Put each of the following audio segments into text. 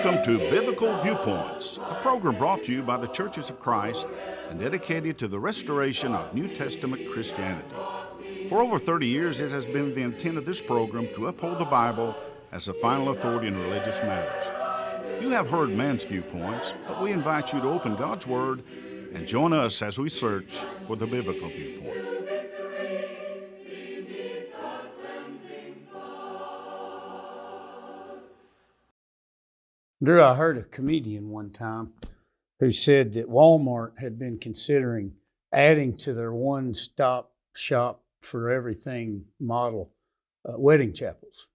Welcome to Biblical Viewpoints, a program brought to you by the Churches of Christ and dedicated to the restoration of New Testament Christianity. For over 30 years, it has been the intent of this program to uphold the Bible as the final authority in religious matters. You have heard man's viewpoints, but we invite you to open God's Word and join us as we search for the biblical viewpoint. Drew, I heard a comedian one time who said that Walmart had been considering adding to their one-stop shop for everything model wedding chapels.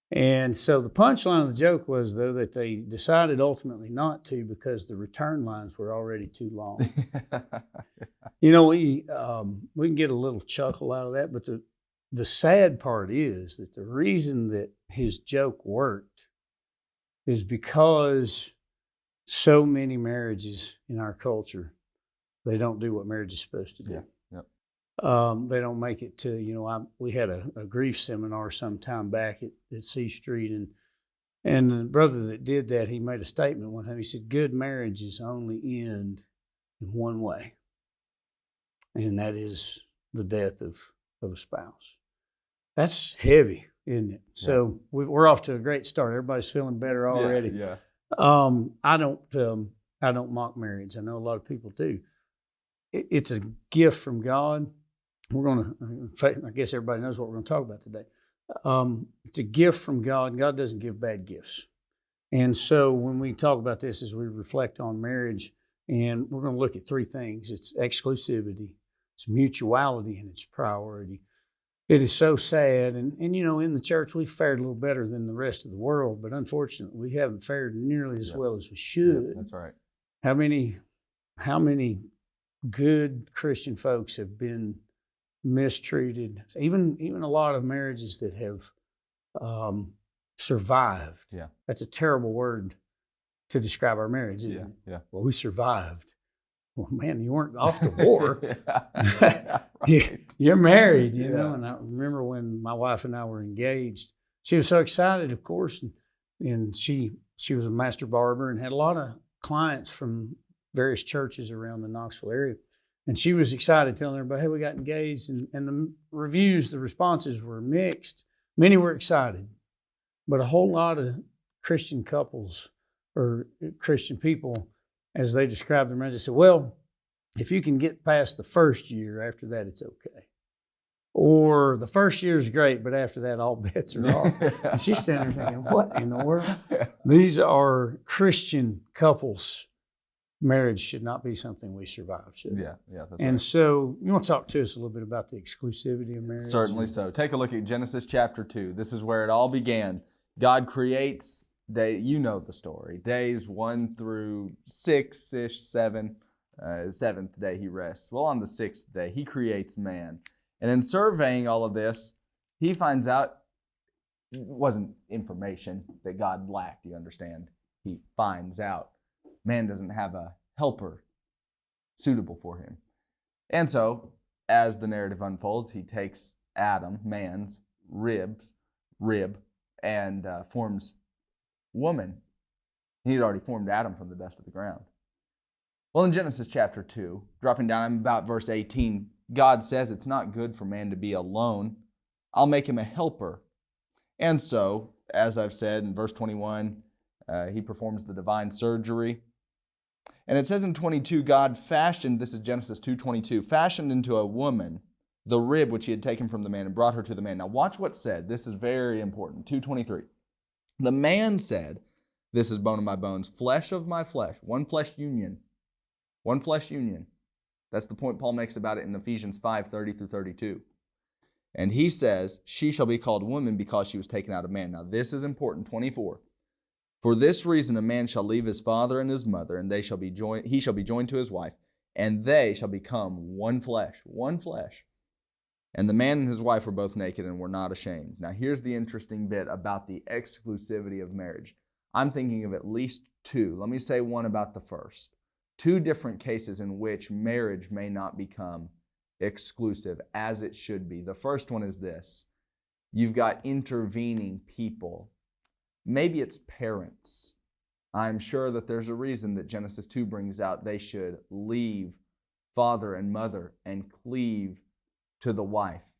And so the punchline of the joke was, though, that they decided ultimately not to because the return lines were already too long. You know, we can get a little chuckle out of that, but the sad part is that the reason that his joke worked is because so many marriages in our culture, they don't do what marriage is supposed to do. Yeah. Yep. They don't make it to, we had a grief seminar some time back at C Street, and the brother that did that, he made a statement one time. He said, good marriages only end in one way, and that is the death of a spouse. That's heavy, isn't it? So we're off to a great start. Everybody's feeling better already. Yeah. I don't mock marriage. I know a lot of people do. It's a gift from God. In fact, I guess everybody knows what we're going to talk about today. It's a gift from God. God doesn't give bad gifts. And so when we talk about this as we reflect on marriage, and we're going to look at three things. It's exclusivity, it's mutuality, and it's priority. It is so sad, and in the church we've fared a little better than the rest of the world, but unfortunately we haven't fared nearly as well as we should. Yeah, that's right. How many good Christian folks have been mistreated? Even a lot of marriages that have survived. Yeah, that's a terrible word to describe our marriage, isn't it? Yeah. Well, we survived. Well, man, you weren't off the war. Right. You're married, know. And I remember when my wife and I were engaged, she was so excited, of course, and she was a master barber and had a lot of clients from various churches around the Knoxville area. And she was excited, telling everybody, hey, we got engaged. And the reviews, the responses were mixed. Many were excited, but a whole lot of Christian couples or Christian people, as they described their marriage, they said, well, if you can get past the first year, after that, it's okay. Or the first year is great, but after that, all bets are off. And she's standing there thinking, what in the world? These are Christian couples. Marriage should not be something we survive, should it? Yeah, that's And right. so you want to talk to us a little bit about the exclusivity of marriage? Certainly so. Take a look at Genesis chapter 2. This is where it all began. God creates you know the story. Days 1 through 6-ish, 7. Seventh day he rests. Well, on the sixth day, he creates man. And in surveying all of this, he finds out it wasn't information that God lacked, you understand. He finds out man doesn't have a helper suitable for him. And so, as the narrative unfolds, he takes Adam, man's rib, and forms woman. He had already formed Adam from the dust of the ground. Well, in Genesis chapter 2, dropping down about verse 18, God says it's not good for man to be alone. I'll make him a helper. And so, as I've said in verse 21, he performs the divine surgery. And it says in 22, God fashioned, this is Genesis 2:22, fashioned into a woman the rib which he had taken from the man and brought her to the man. Now watch what's said. This is very important. 2:23. The man said, this is bone of my bones, flesh of my flesh, one flesh union. One flesh union. That's the point Paul makes about it in Ephesians 5:30 through 32. And he says, she shall be called woman because she was taken out of man. Now this is important, 24. For this reason a man shall leave his father and his mother, and he shall be joined to his wife, and they shall become one flesh. And the man and his wife were both naked and were not ashamed. Now here's the interesting bit about the exclusivity of marriage. I'm thinking of at least two. Let me say one about the first. Two different cases in which marriage may not become exclusive as it should be. The first one is this. You've got intervening people. Maybe it's parents I'm sure that there's a reason that Genesis 2 brings out they should leave father and mother and cleave to the wife.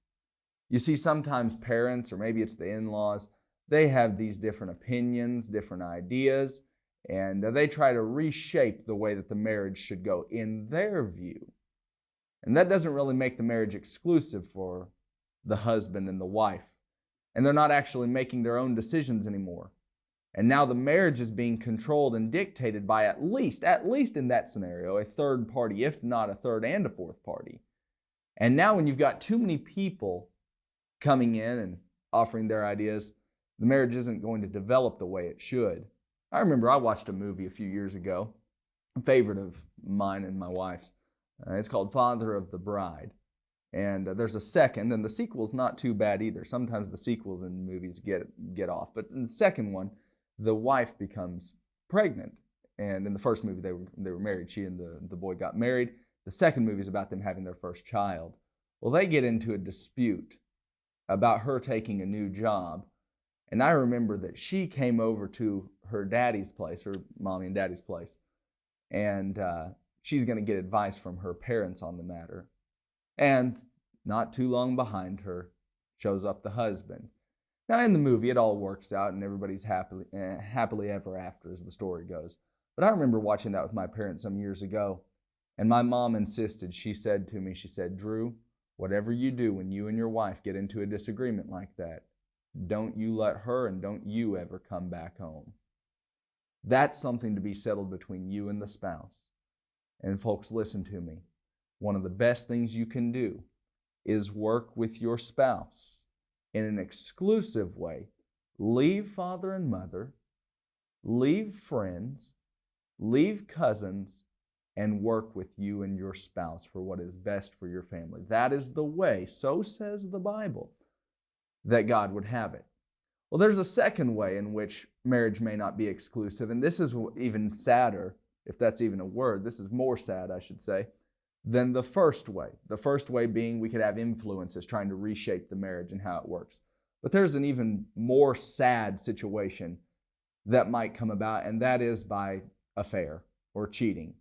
You see, sometimes parents, or maybe it's the in-laws, they have these different opinions, different ideas, and they try to reshape the way that the marriage should go in their view. And that doesn't really make the marriage exclusive for the husband and the wife. And they're not actually making their own decisions anymore. And now the marriage is being controlled and dictated by at least in that scenario, a third party, if not a third and a fourth party. And now when you've got too many people coming in and offering their ideas, the marriage isn't going to develop the way it should. I remember I watched a movie a few years ago, a favorite of mine and my wife's. It's called Father of the Bride. And there's a second, and the sequel's not too bad either. Sometimes the sequels in movies get off. But in the second one, the wife becomes pregnant. And in the first movie, they were married. She and the boy got married. The second movie is about them having their first child. Well, they get into a dispute about her taking a new job. And I remember that she came over to her daddy's place, her mommy and daddy's place, and she's going to get advice from her parents on the matter. And not too long behind her shows up the husband. Now, in the movie, it all works out and everybody's happily ever after, as the story goes. But I remember watching that with my parents some years ago, and my mom insisted. She said to me, Drew, whatever you do when you and your wife get into a disagreement like that, don't you let her and don't you ever come back home. That's something to be settled between you and the spouse. And folks, listen to me. One of the best things you can do is work with your spouse in an exclusive way. Leave father and mother, leave friends, leave cousins, and work with you and your spouse for what is best for your family. That is the way, so says the Bible, that God would have it. Well, there's a second way in which marriage may not be exclusive, and this is even sadder, if that's even a word. This is more sad, I should say, than the first way. The first way being we could have influences trying to reshape the marriage and how it works. But there's an even more sad situation that might come about, and that is by affair or cheating.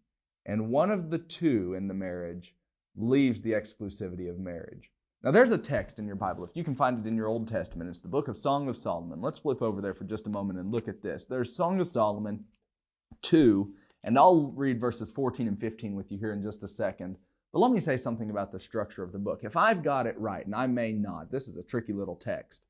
And one of the two in the marriage leaves the exclusivity of marriage. Now, there's a text in your Bible. If you can find it in your Old Testament, it's the book of Song of Solomon. Let's flip over there for just a moment and look at this. There's Song of Solomon 2, and I'll read verses 14 and 15 with you here in just a second. But let me say something about the structure of the book. If I've got it right, and I may not, this is a tricky little text,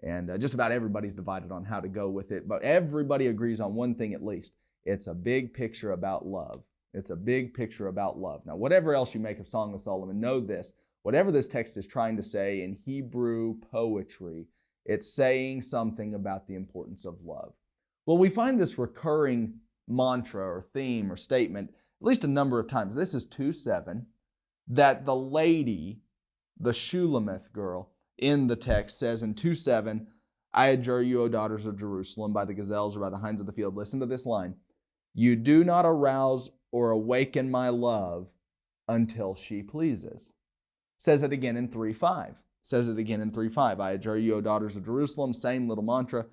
and just about everybody's divided on how to go with it, but everybody agrees on one thing at least. It's a big picture about love. It's a big picture about love. Now, whatever else you make of Song of Solomon, know this. Whatever this text is trying to say in Hebrew poetry, it's saying something about the importance of love. Well, we find this recurring mantra or theme or statement at least a number of times. This is 2:7, that the lady, the Shulamith girl in the text says in 2:7, I adjure you, O daughters of Jerusalem, by the gazelles or by the hinds of the field. Listen to this line. You do not arouse or awaken my love until she pleases. Says it again in 3:5. Says it again in 3:5. I adjure you, O daughters of Jerusalem, same little mantra.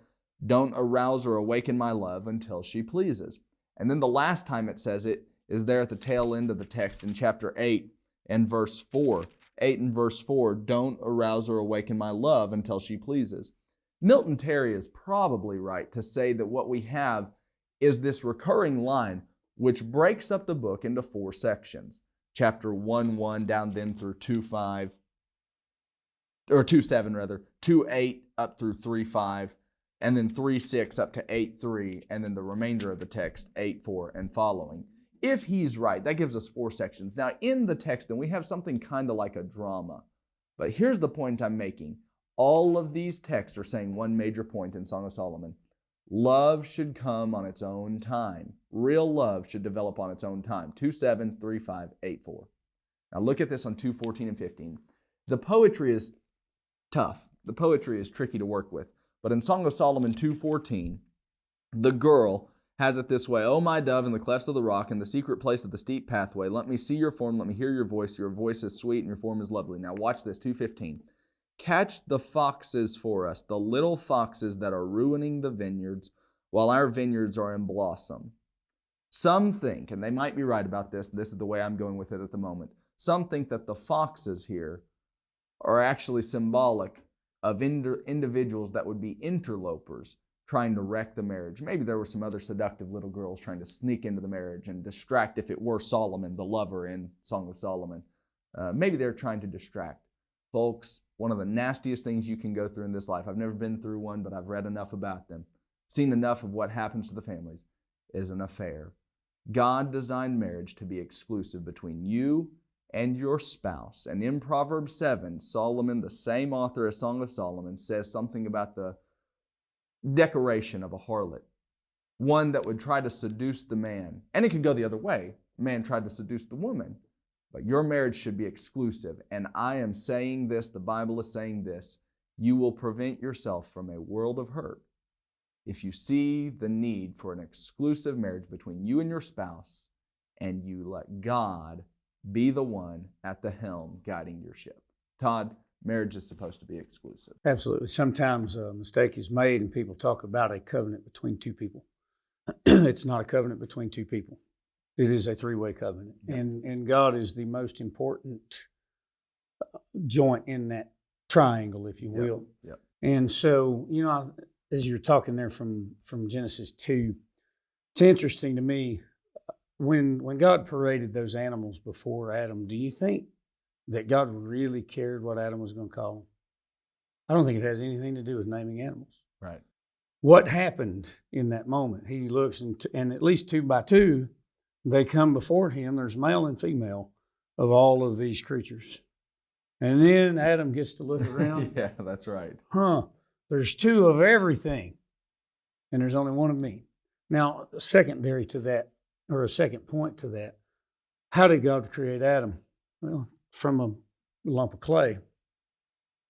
Don't arouse or awaken my love until she pleases. And then the last time it says it is there at the tail end of the text in chapter 8 and verse 4. 8 and verse 4, don't arouse or awaken my love until she pleases. Milton Terry is probably right to say that what we have is this recurring line which breaks up the book into 4 sections. Chapter 1:1 down then through 2:5, or 2:7 rather, 2:8 up through 3:5, and then 3:6 up to 8:3, and then the remainder of the text 8:4 and following. If he's right, that gives us 4 sections. Now in the text then we have something kind of like a drama. But here's the point I'm making. All of these texts are saying one major point in Song of Solomon. Love should come on its own time. Real love should develop on its own time. 2:7, 3:5, 8:4. Now look at this on 2:14 and 15. The poetry is tough. The poetry is tricky to work with. But in Song of Solomon 2:14, the girl has it this way. O my dove in the clefts of the rock, in the secret place of the steep pathway, let me see your form, let me hear your voice. Your voice is sweet and your form is lovely. Now watch this, 2:15. Catch the foxes for us, the little foxes that are ruining the vineyards. while our vineyards are in blossom. Some think, and they might be right about this, this is the way I'm going with it at the moment, some think that the foxes here are actually symbolic of individuals that would be interlopers trying to wreck the marriage. Maybe there were some other seductive little girls trying to sneak into the marriage and distract, if it were Solomon, the lover in Song of Solomon. Maybe they're trying to distract. Folks, one of the nastiest things you can go through in this life, I've never been through one, but I've read enough about them, seen enough of what happens to the families, is an affair. God designed marriage to be exclusive between you and your spouse. And in Proverbs 7, Solomon, the same author as Song of Solomon, says something about the decoration of a harlot, one that would try to seduce the man. And it could go the other way. The man tried to seduce the woman. But your marriage should be exclusive. And I am saying this, the Bible is saying this, you will prevent yourself from a world of hurt if you see the need for an exclusive marriage between you and your spouse and you let God be the one at the helm guiding your ship. Todd, marriage is supposed to be exclusive. Absolutely. Sometimes a mistake is made and people talk about a covenant between two people. It's not a covenant between two people. It is a three-way covenant. Yep. And God is the most important joint in that triangle, if you will. Yep. And so, as you're talking there from Genesis 2, it's interesting to me, when God paraded those animals before Adam, do you think that God really cared what Adam was going to call them? I don't think it has anything to do with naming animals. Right. What happened in that moment? He looks, and at least 2 by 2, they come before him. There's male and female of all of these creatures. And then Adam gets to look around. Yeah, that's right. There's 2 of everything, and there's only 1 of me. Now, secondary to that, or a second point to that, how did God create Adam? Well, from a lump of clay.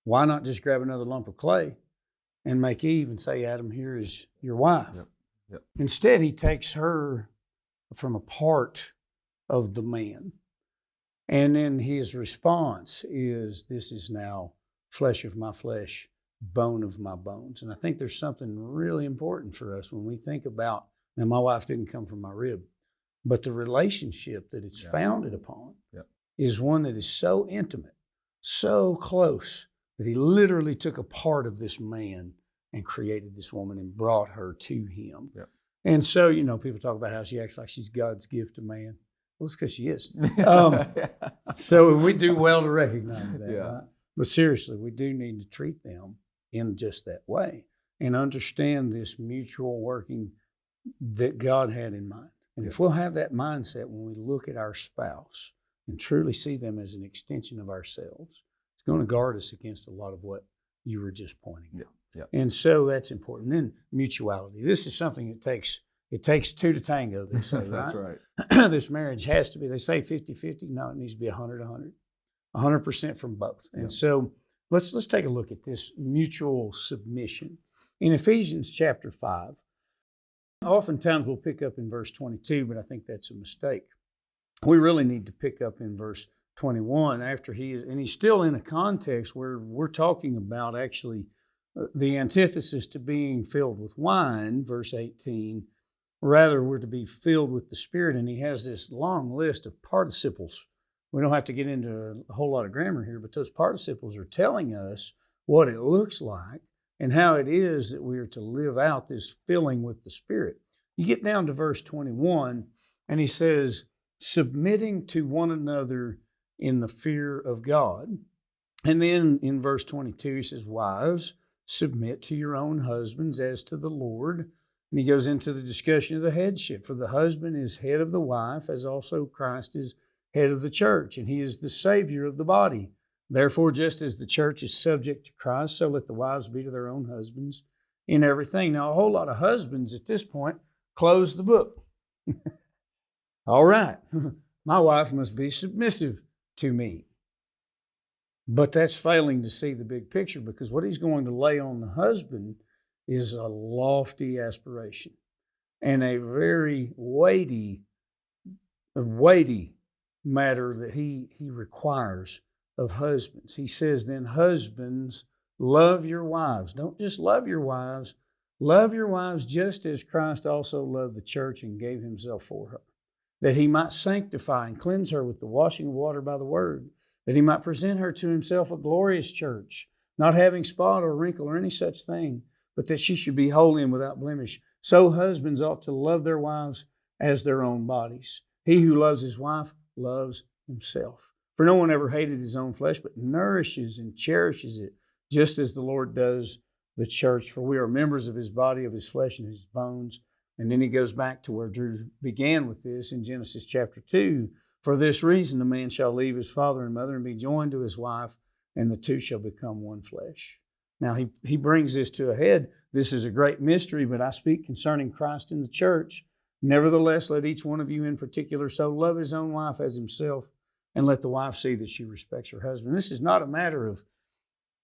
Why not just grab another lump of clay and make Eve and say, Adam, here is your wife? Yep. Instead, he takes her from a part of the man. And then his response is, this is now flesh of my flesh, bone of my bones. And I think there's something really important for us when we think about, now my wife didn't come from my rib, but the relationship that it's founded upon is one that is so intimate, so close, that he literally took a part of this man and created this woman and brought her to him. Yep. And so, people talk about how she acts like she's God's gift to man. Well, it's because she is. So we do well to recognize that. Right? But seriously, we do need to treat them in just that way and understand this mutual working that God had in mind. And if we'll have that mindset when we look at our spouse and truly see them as an extension of ourselves, it's going to guard us against a lot of what you were just pointing out. Yep. And so that's important. Then mutuality. This is something it takes 2 to tango, they say, right? That's right. This marriage has to be, they say 50-50. No, it needs to be 100-100. 100% from both. And so let's take a look at this mutual submission. In Ephesians chapter 5, oftentimes we'll pick up in verse 22, but I think that's a mistake. We really need to pick up in verse 21 after he's still in a context where we're talking about actually the antithesis to being filled with wine, verse 18. Rather, we're to be filled with the Spirit, and he has this long list of participles. We don't have to get into a whole lot of grammar here, but those participles are telling us what it looks like and how it is that we are to live out this filling with the Spirit. You get down to verse 21, and he says, submitting to one another in the fear of God. And then in verse 22, he says, wives, submit to your own husbands as to the Lord. And he goes into the discussion of the headship. For the husband is head of the wife, as also Christ is head of the church, and he is the Savior of the body. Therefore, just as the church is subject to Christ, so let the wives be to their own husbands in everything. Now, a whole lot of husbands at this point close the book. All right, my wife must be submissive to me. But that's failing to see the big picture, because what he's going to lay on the husband is a lofty aspiration and a very weighty matter that he requires of husbands. He says, then husbands, love your wives. Don't just love your wives, Love your wives just as Christ also loved the church and gave himself for her, that he might sanctify and cleanse her with the washing of water by the word, that he might present her to himself a glorious church, not having spot or wrinkle or any such thing, but that she should be holy and without blemish. So husbands ought to love their wives as their own bodies. He who loves his wife loves himself. For no one ever hated his own flesh, but nourishes and cherishes it, just as the Lord does the church. For we are members of his body, of his flesh and his bones. And then he goes back to where Drew began with this in Genesis chapter 2. For this reason, a man shall leave his father and mother and be joined to his wife, and the two shall become one flesh. Now, he brings this to a head. This is a great mystery, but I speak concerning Christ and the church. Nevertheless, let each one of you in particular so love his own wife as himself, and let the wife see that she respects her husband. This is not a matter of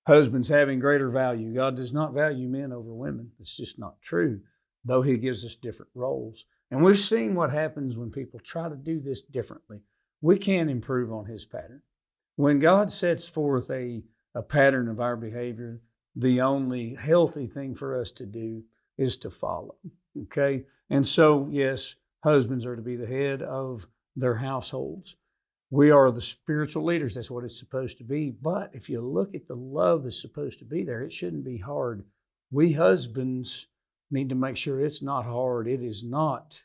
husbands having greater value. God does not value men over women. It's just not true, though he gives us different roles. And we've seen what happens when people try to do this differently. We can improve on his pattern. When God sets forth a pattern of our behavior, the only healthy thing for us to do is to follow, okay? And so, yes, husbands are to be the head of their households. We are the spiritual leaders. That's what it's supposed to be. But if you look at the love that's supposed to be there, it shouldn't be hard. We husbands need to make sure it's not hard. It is not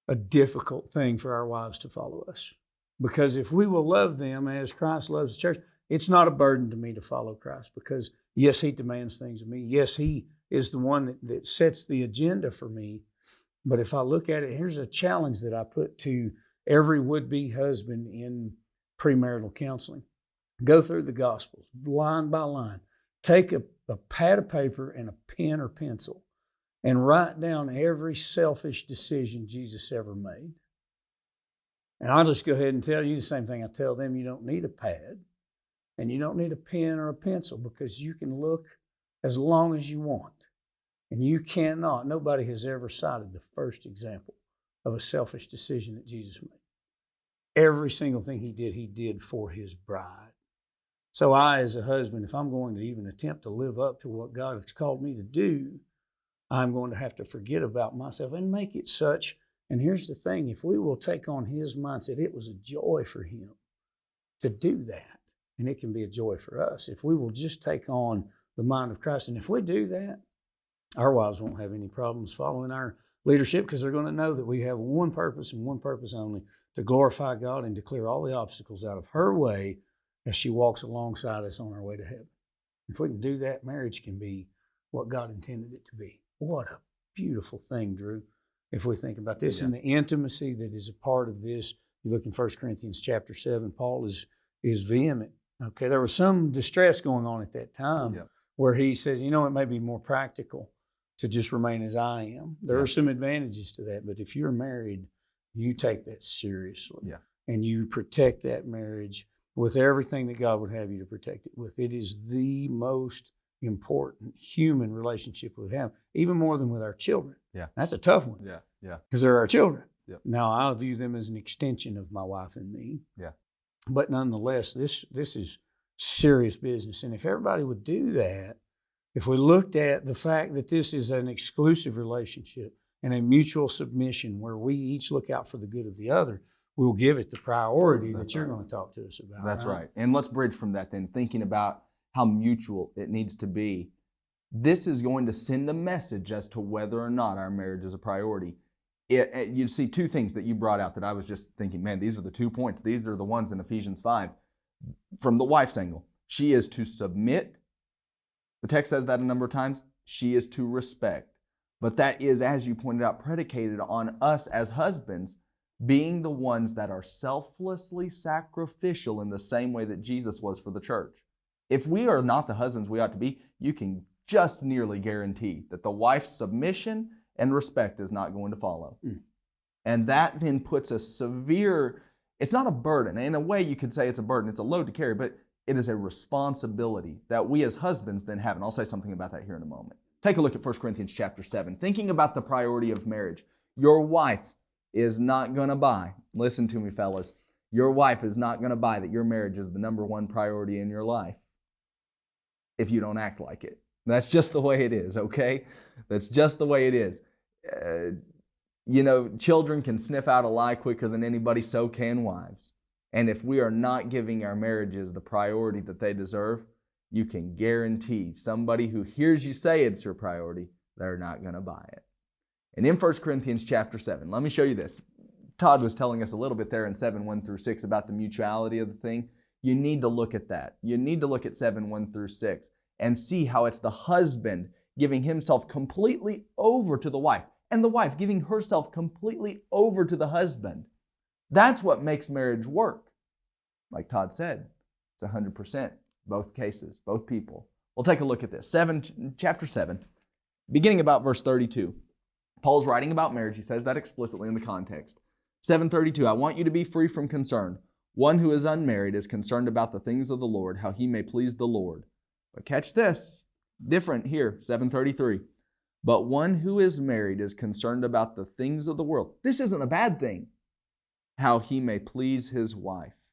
a difficult thing for our wives to follow us. Because if we will love them as Christ loves the church, it's not a burden to me to follow Christ, because yes, he demands things of me. Yes, he is the one that sets the agenda for me. But if I look at it, here's a challenge that I put to every would-be husband in premarital counseling. Go through the Gospels, line by line. Take a pad of paper and a pen or pencil and write down every selfish decision Jesus ever made. And I'll just go ahead and tell you the same thing I tell them. You don't need a pad and you don't need a pen or a pencil, because you can look as long as you want. And you cannot, nobody has ever cited the first example of a selfish decision that Jesus made. Every single thing he did for his bride. So I, as a husband, if I'm going to even attempt to live up to what God has called me to do, I'm going to have to forget about myself and make it such. And here's the thing, if we will take on his mindset, it was a joy for him to do that. And it can be a joy for us if we will just take on the mind of Christ. And if we do that, our wives won't have any problems following our leadership, because they're going to know that we have one purpose and one purpose only, to glorify God and to clear all the obstacles out of her way as she walks alongside us on our way to heaven. If we can do that, marriage can be what God intended it to be. What a beautiful thing, Drew, if we think about this. And the intimacy that is a part of this. You look in 1 Corinthians chapter 7, Paul is vehement. Okay, there was some distress going on at that time where he says, it may be more practical to just remain as I am. There are some advantages to that, but if you're married, you take that seriously. And you protect that marriage with everything that God would have you to protect it with. It is the most important human relationship we have, even more than with our children. That's a tough one. Because they're our children. Now, I view them as an extension of my wife and me. But nonetheless, this is serious business. And if everybody would do that, if we looked at the fact that this is an exclusive relationship and a mutual submission where we each look out for the good of the other, we'll give it the priority that you're going to talk to us about. That's right. And let's bridge from that then, thinking about how mutual it needs to be. This is going to send a message as to whether or not our marriage is a priority. You see two things that you brought out that I was just thinking, man, these are the 2 points. These are the ones in Ephesians 5. From the wife's angle, she is to submit. The text says that a number of times. She is to respect. But that is, as you pointed out, predicated on us as husbands being the ones that are selflessly sacrificial in the same way that Jesus was for the church. If we are not the husbands we ought to be, you can just nearly guarantee that the wife's submission and respect is not going to follow. And that then puts a severe, it's not a burden. In a way, you could say it's a burden. It's a load to carry, but it is a responsibility that we as husbands then have. And I'll say something about that here in a moment. Take a look at 1 Corinthians chapter 7. Thinking about the priority of marriage. Your wife is not going to buy, listen to me, fellas, your wife is not going to buy that your marriage is the number one priority in your life if you don't act like it. That's just the way it is, okay? That's just the way it is. Children can sniff out a lie quicker than anybody, so can wives. And if we are not giving our marriages the priority that they deserve, you can guarantee somebody who hears you say it's your priority, they're not going to buy it. And in 1 Corinthians chapter 7, let me show you this. Todd was telling us a little bit there in 7:1-6 about the mutuality of the thing. You need to look at that. You need to look at 7:1-6 and see how it's the husband giving himself completely over to the wife and the wife giving herself completely over to the husband. That's what makes marriage work. Like Todd said, it's 100%, both cases, both people. We'll take a look at this. Chapter 7, beginning about verse 32. Paul's writing about marriage. He says that explicitly in the context. 7:32, I want you to be free from concern. One who is unmarried is concerned about the things of the Lord, how he may please the Lord. But catch this, different here, 7:33. But one who is married is concerned about the things of the world. This isn't a bad thing. How he may please his wife.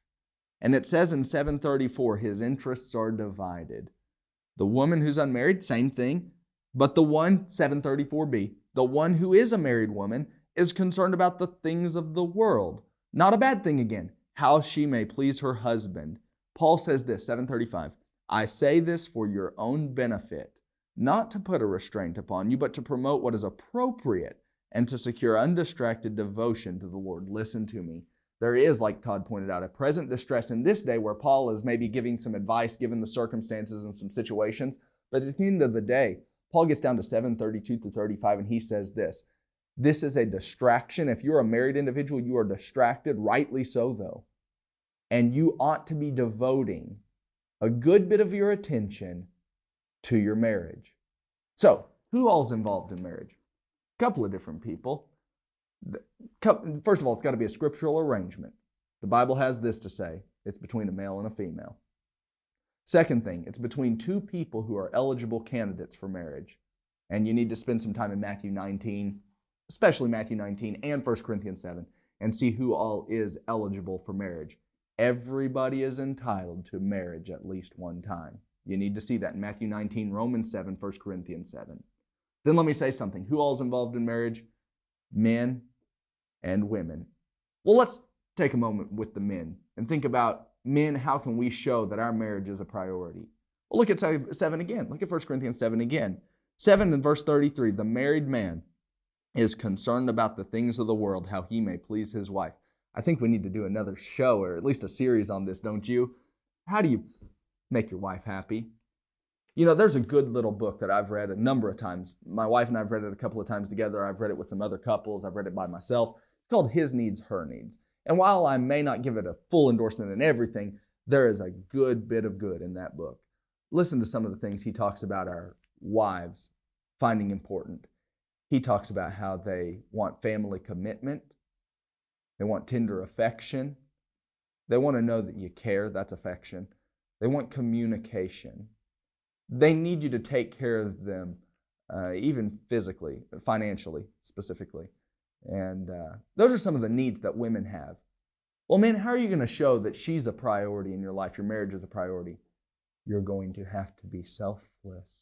And it says in 7:34, his interests are divided. The woman who's unmarried, same thing. But the one, 7:34b, the one who is a married woman is concerned about the things of the world. Not a bad thing again. How she may please her husband. Paul says this, 7:35, I say this for your own benefit, not to put a restraint upon you, but to promote what is appropriate and to secure undistracted devotion to the Lord. Listen to me. There is, like Todd pointed out, a present distress in this day where Paul is maybe giving some advice given the circumstances and some situations. But at the end of the day, Paul gets down to 7:32-35 and he says this. This is a distraction. If you're a married individual, you are distracted, rightly so though. And you ought to be devoting a good bit of your attention to your marriage. So, who all's involved in marriage? A couple of different people. First of all, it's got to be a scriptural arrangement. The Bible has this to say, it's between a male and a female. Second thing, it's between two people who are eligible candidates for marriage. And you need to spend some time in Matthew 19, especially Matthew 19 and 1 Corinthians 7, and see who all is eligible for marriage. Everybody is entitled to marriage at least one time. You need to see that in Matthew 19, Romans 7, 1 Corinthians 7. Then let me say something. Who all is involved in marriage? Men and women. Well, let's take a moment with the men and think about men, how can we show that our marriage is a priority? Well, look at 7 again. Look at 1 Corinthians 7 again. 7 and verse 33, the married man is concerned about the things of the world, how he may please his wife. I think we need to do another show or at least a series on this, don't you? How do you make your wife happy? You know, there's a good little book that I've read a number of times. My wife and I have read it a couple of times together. I've read it with some other couples. I've read it by myself. It's called His Needs, Her Needs. And while I may not give it a full endorsement in everything, there is a good bit of good in that book. Listen to some of the things he talks about our wives finding important. He talks about how they want family commitment. They want tender affection. They want to know that you care. That's affection. They want communication. They need you to take care of them, even physically, financially, specifically. And those are some of the needs that women have. Well, man, how are you going to show that she's a priority in your life, your marriage is a priority? You're going to have to be selfless.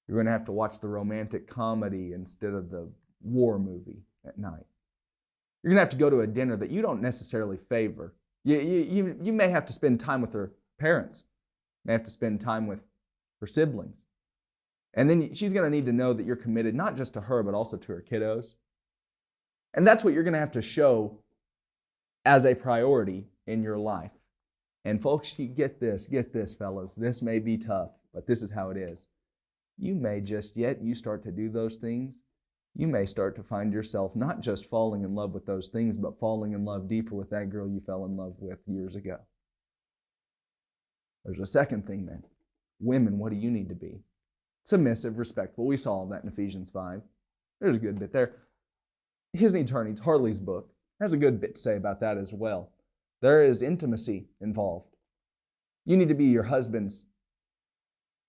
You're going to have to watch the romantic comedy instead of the war movie at night. You're going to have to go to a dinner that you don't necessarily favor. You may have to spend time with her parents. You may have to spend time with her siblings. And then she's going to need to know that you're committed not just to her, but also to her kiddos. And that's what you're going to have to show as a priority in your life. And folks, you get this, fellas. This may be tough, but this is how it is. You may just yet, you start to do those things, you may start to find yourself not just falling in love with those things, but falling in love deeper with that girl you fell in love with years ago. There's a second thing then. Women, what do you need to be? Submissive, respectful. We saw that in Ephesians 5. There's a good bit there. His Needs, Her Needs, Harley's book, has a good bit to say about that as well. There is intimacy involved. You need to be your husband's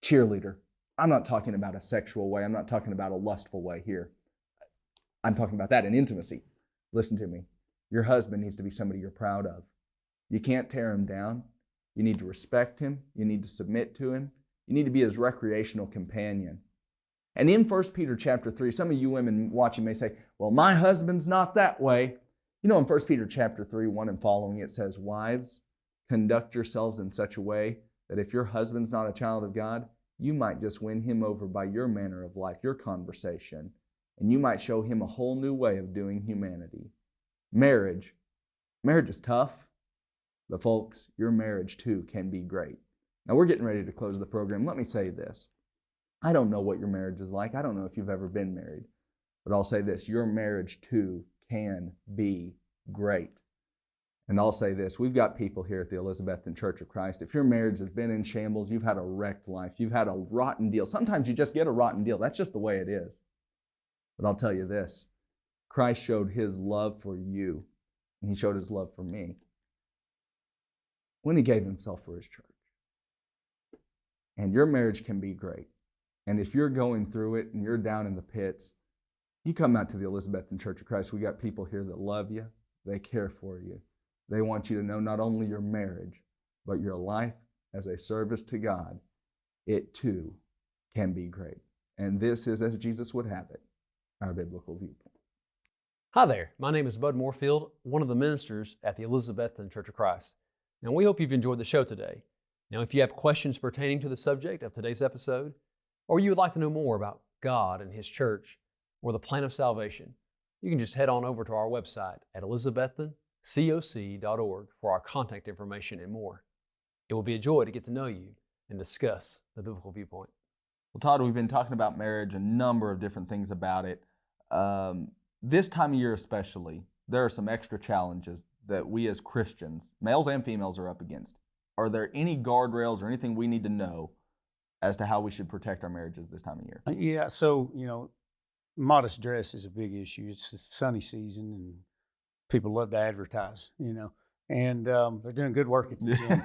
cheerleader. I'm not talking about a sexual way. I'm not talking about a lustful way here. I'm talking about that in intimacy. Listen to me. Your husband needs to be somebody you're proud of. You can't tear him down. You need to respect him. You need to submit to him. You need to be his recreational companion. And in 1 Peter chapter 3, some of you women watching may say, well, my husband's not that way. You know, in 1 Peter chapter 3, 1 and following, it says, wives, conduct yourselves in such a way that if your husband's not a child of God, you might just win him over by your manner of life, your conversation, and you might show him a whole new way of doing humanity. Marriage is tough, but folks, your marriage too can be great. Now we're getting ready to close the program. Let me say this. I don't know what your marriage is like. I don't know if you've ever been married, but I'll say this. Your marriage too can be great. And I'll say this. We've got people here at the Elizabethton Church of Christ. If your marriage has been in shambles, you've had a wrecked life, you've had a rotten deal. Sometimes you just get a rotten deal. That's just the way it is. But I'll tell you this. Christ showed his love for you, and he showed his love for me when he gave himself for his church. And your marriage can be great. And if you're going through it and you're down in the pits, you come out to the Elizabethton Church of Christ. We got people here that love you. They care for you. They want you to know not only your marriage, but your life as a service to God. It too can be great. And this is, as Jesus would have it, our biblical viewpoint. Hi there, my name is Bud Moorfield, one of the ministers at the Elizabethton Church of Christ. Now, we hope you've enjoyed the show today. Now, if you have questions pertaining to the subject of today's episode, or you would like to know more about God and his church, or the plan of salvation, you can just head on over to our website at elizabethtoncoc.org for our contact information and more. It will be a joy to get to know you and discuss the biblical viewpoint. Well, Todd, we've been talking about marriage, a number of different things about it. This time of year especially, there are some extra challenges that we as Christians, males and females, are up against. Are there any guardrails or anything we need to know as to how we should protect our marriages this time of year? Yeah, so, modest dress is a big issue. It's the sunny season, and people love to advertise, and they're doing good work at the gym.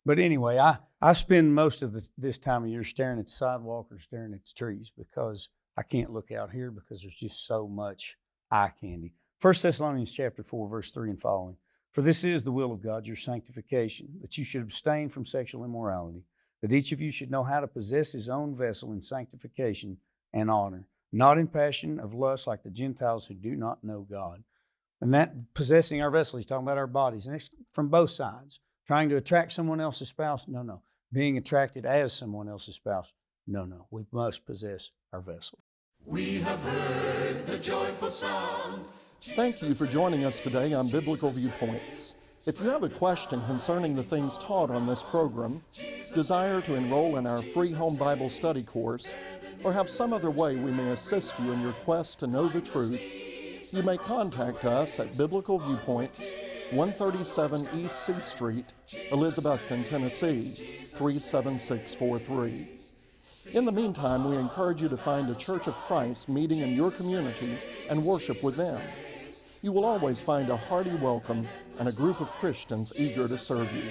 But anyway, I spend most of this time of year staring at the sidewalk or staring at the trees because I can't look out here because there's just so much eye candy. 1 Thessalonians chapter 4, verse 3 and following. For this is the will of God, your sanctification, that you should abstain from sexual immorality, that each of you should know how to possess his own vessel in sanctification and honor, not in passion of lust like the Gentiles who do not know God. And that possessing our vessel, he's talking about our bodies, and it's from both sides. Trying to attract someone else's spouse? No. Being attracted as someone else's spouse? No. We must possess our vessel. We have heard the joyful sound. Thank you for joining us today on Biblical Viewpoints. If you have a question concerning the things taught on this program, desire to enroll in our free home Bible study course, or have some other way we may assist you in your quest to know the truth, you may contact us at Biblical Viewpoints, 137 East C Street, Elizabethton, Tennessee, 37643. In the meantime, we encourage you to find a Church of Christ meeting in your community and worship with them. You will always find a hearty welcome and a group of Christians eager to serve you.